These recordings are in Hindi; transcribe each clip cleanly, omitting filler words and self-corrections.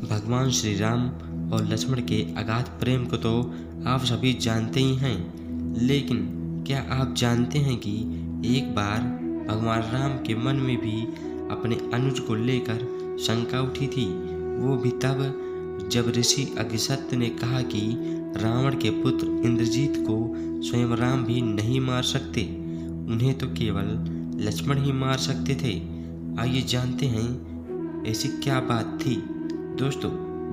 भगवान श्री राम और लक्ष्मण के अगाध प्रेम को तो आप सभी जानते ही हैं, लेकिन क्या आप जानते हैं कि एक बार भगवान राम के मन में भी अपने अनुज को लेकर शंका उठी थी। वो भी तब जब ऋषि अगस्त्य ने कहा कि रावण के पुत्र इंद्रजीत को स्वयं राम भी नहीं मार सकते, उन्हें तो केवल लक्ष्मण ही मार सकते थे। आइए जानते हैं ऐसी क्या बात थी। दोस्तों,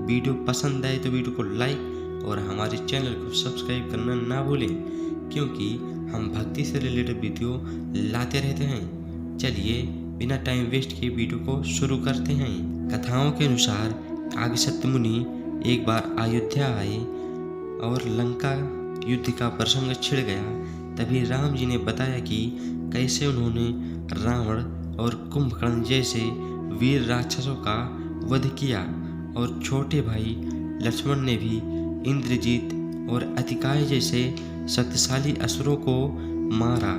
वीडियो पसंद आए तो वीडियो को लाइक और हमारे चैनल को सब्सक्राइब करना ना भूलें, क्योंकि हम भक्ति से रिलेटेड वीडियो लाते रहते हैं। चलिए बिना टाइम वेस्ट किए वीडियो को शुरू करते हैं। कथाओं के अनुसार अगस्त्य मुनि एक बार अयोध्या आए और लंका युद्ध का प्रसंग छिड़ गया। तभी राम जी ने बताया कि कैसे उन्होंने रावण और कुंभकर्ण जैसे वीर राक्षसों का वध किया और छोटे भाई लक्ष्मण ने भी इंद्रजीत और अतिकाय जैसे शक्तिशाली असुरों को मारा।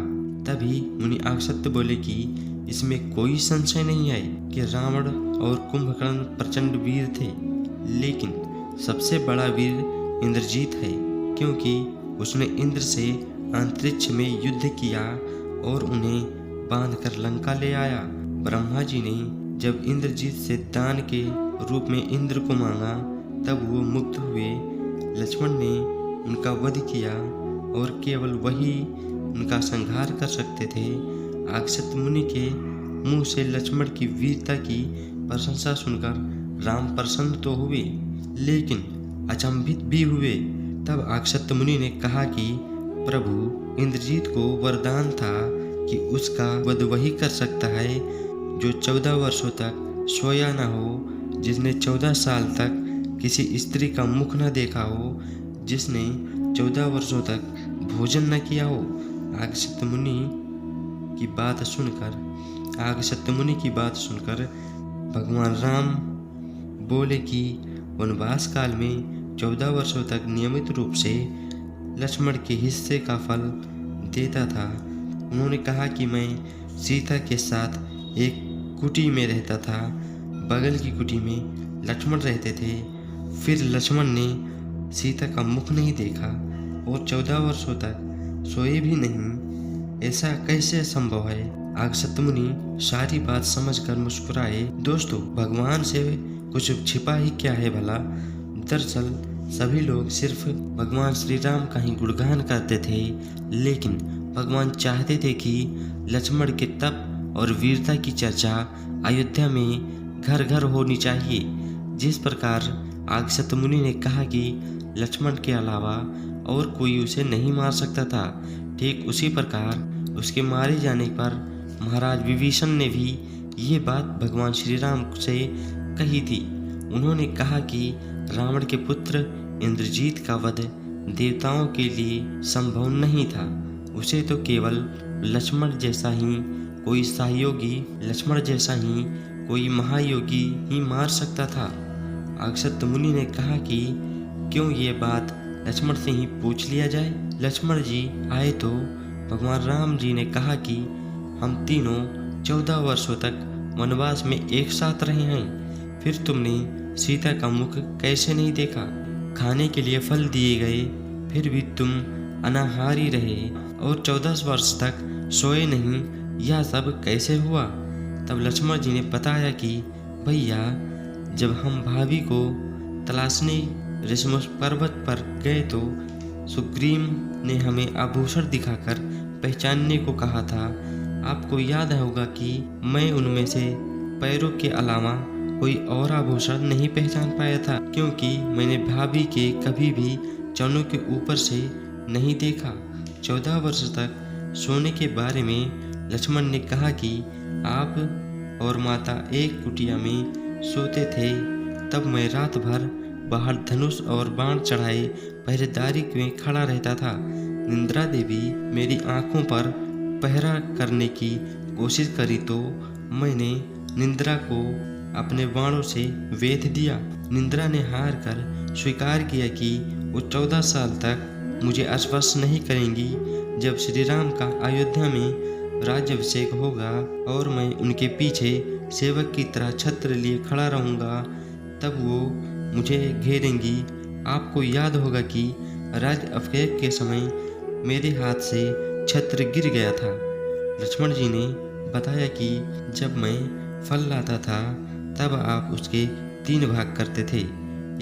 तभी मुनि अगस्त्य बोले कि इसमें कोई संशय नहीं है कि रावण और कुंभकर्ण प्रचंड वीर थे, लेकिन सबसे बड़ा वीर इंद्रजीत है, क्योंकि उसने इंद्र से अंतरिक्ष में युद्ध किया और उन्हें बांधकर लंका ले आया। ब्रह्मा जी ने जब इंद्रजीत से दान के रूप में इंद्र को मांगा, तब वो मुक्त हुए। लक्ष्मण ने उनका वध किया और केवल वही उनका संहार कर सकते थे। अगस्त्य मुनि के मुंह से लक्ष्मण की वीरता की प्रशंसा सुनकर राम प्रसन्न तो हुए, लेकिन अचंभित भी हुए। तब अगस्त्य मुनि ने कहा कि प्रभु, इंद्रजीत को वरदान था कि उसका वध वही कर सकता है जो 14 वर्षों तक सोया न हो, जिसने 14 साल तक किसी स्त्री का मुख न देखा हो, जिसने 14 वर्षों तक भोजन न किया हो। अगस्त्य मुनि की बात सुनकर भगवान राम बोले कि वनवास काल में 14 वर्षों तक नियमित रूप से लक्ष्मण के हिस्से का फल देता था। उन्होंने कहा कि मैं सीता के साथ एक कुटी में रहता था, बगल की कुटी में लक्ष्मण रहते थे। फिर लक्ष्मण ने सीता का मुख नहीं देखा और 14 वर्षों तक सोए भी नहीं। ऐसा कैसे संभव है? अगस्त्य मुनि सारी बात समझकर मुस्कुराए। दोस्तों, भगवान से कुछ छिपा ही क्या है भला। दरअसल सभी लोग सिर्फ भगवान श्री राम का ही गुणगान करते थे, लेकिन भगवान चाहते थे कि लक्ष्मण के तप और वीरता की चर्चा अयोध्या में घर घर होनी चाहिए। जिस प्रकार अगस्त्य मुनि ने कहा कि लक्ष्मण के अलावा और कोई उसे नहीं मार सकता था, ठीक उसी प्रकार उसके मारे जाने पर महाराज विभीषण ने भी ये बात भगवान श्री राम से कही थी। उन्होंने कहा कि रावण के पुत्र इंद्रजीत का वध देवताओं के लिए संभव नहीं था। उसे तो केवल लक्ष्मण जैसा ही कोई महायोगी ही मार सकता था। अगस्त्य मुनि ने कहा कि क्यों ये बात लक्ष्मण से ही पूछ लिया जाए। लक्ष्मण जी आए तो भगवान राम जी ने कहा कि हम तीनों 14 वर्षों तक वनवास में एक साथ रहे हैं, फिर तुमने सीता का मुख कैसे नहीं देखा? खाने के लिए फल दिए गए, फिर भी तुम अनाहारी रहे और 14 वर्ष तक सोए नहीं। यह सब कैसे हुआ? तब लक्ष्मण जी ने बताया कि भैया, जब हम भाभी को तलाशने ऋषिमुख पर्वत पर गए तो सुग्रीव ने हमें आभूषण दिखाकर पहचानने को कहा था। आपको याद होगा कि मैं उनमें से पैरों के अलावा कोई और आभूषण नहीं पहचान पाया था, क्योंकि मैंने भाभी के कभी भी चरणों के ऊपर से नहीं देखा। 14 वर्ष तक सोने के बारे में लक्ष्मण ने कहा कि आप और माता एक कुटिया में सोते थे, तब मैं रात भर बाहर धनुष और बाण चढ़ाए पहरेदारी में खड़ा रहता था। निद्रा देवी मेरी आंखों पर पहरा करने की कोशिश करी तो मैंने निद्रा को अपने बाणों से वेध दिया। निद्रा ने हार कर स्वीकार किया कि वो 14 साल तक मुझे स्पर्श नहीं करेंगी। जब श्री राम का अयोध्या में राज्याभिषेक होगा और मैं उनके पीछे सेवक की तरह छत्र लिए खड़ा रहूंगा, तब वो मुझे घेरेंगी। आपको याद होगा कि राज्य अभिषेक के समय मेरे हाथ से छत्र गिर गया था। लक्ष्मण जी ने बताया कि जब मैं फल लाता था तब आप उसके 3 भाग करते थे।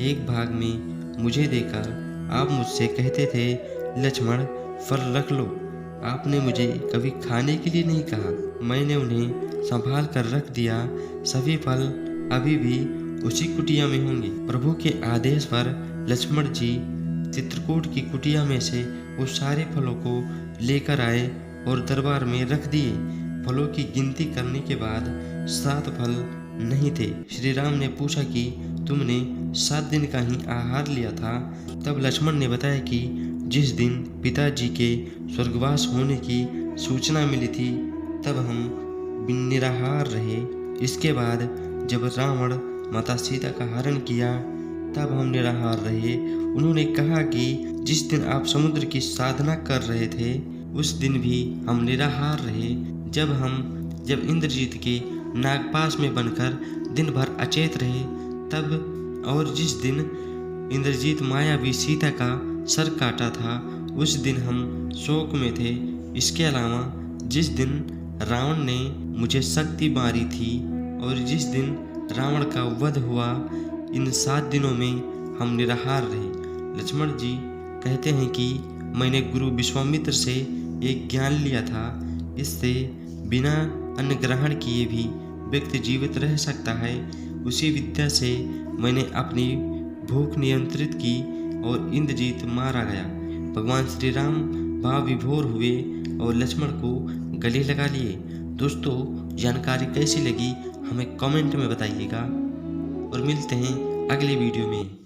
एक भाग में मुझे देकर आप मुझसे कहते थे, लक्ष्मण फल रख लो। आपने मुझे कभी खाने के लिए नहीं कहा। मैंने उन्हें संभाल कर रख दिया। सभी फल अभी भी उसी कुटिया में होंगे। प्रभु के आदेश पर लक्ष्मण जी चित्रकूट की कुटिया में से वो सारे फलों को लेकर आए और दरबार में रख दिए। फलों की गिनती करने के बाद 7 फल नहीं थे। श्री राम ने पूछा कि तुमने 7 दिन का ही आहार लिया था। तब लक्ष्मण ने बताया कि जिस दिन पिताजी के स्वर्गवास होने की सूचना मिली थी तब हम निराहार रहे। इसके बाद जब रावण माता सीता का हरण किया तब हम निराहार रहे। उन्होंने कहा कि जिस दिन आप समुद्र की साधना कर रहे थे उस दिन भी हम निराहार रहे। जब इंद्रजीत के नागपाश में बनकर दिन भर अचेत रहे तब, और जिस दिन इंद्रजीत मायावी सीता का सर काटा था उस दिन हम शोक में थे। इसके अलावा जिस दिन रावण ने मुझे शक्ति मारी थी और जिस दिन रावण का वध हुआ, इन 7 दिनों में हम निराहार रहे। लक्ष्मण जी कहते हैं कि मैंने गुरु विश्वामित्र से एक ज्ञान लिया था। इससे बिना अन्न ग्रहण किए भी व्यक्ति जीवित रह सकता है। उसी विद्या से मैंने अपनी भूख नियंत्रित की और इंद्रजीत मारा गया। भगवान श्री राम भाव विभोर हुए और लक्ष्मण को गले लगा लिए। दोस्तों, जानकारी कैसी लगी हमें कमेंट में बताइएगा और मिलते हैं अगले वीडियो में।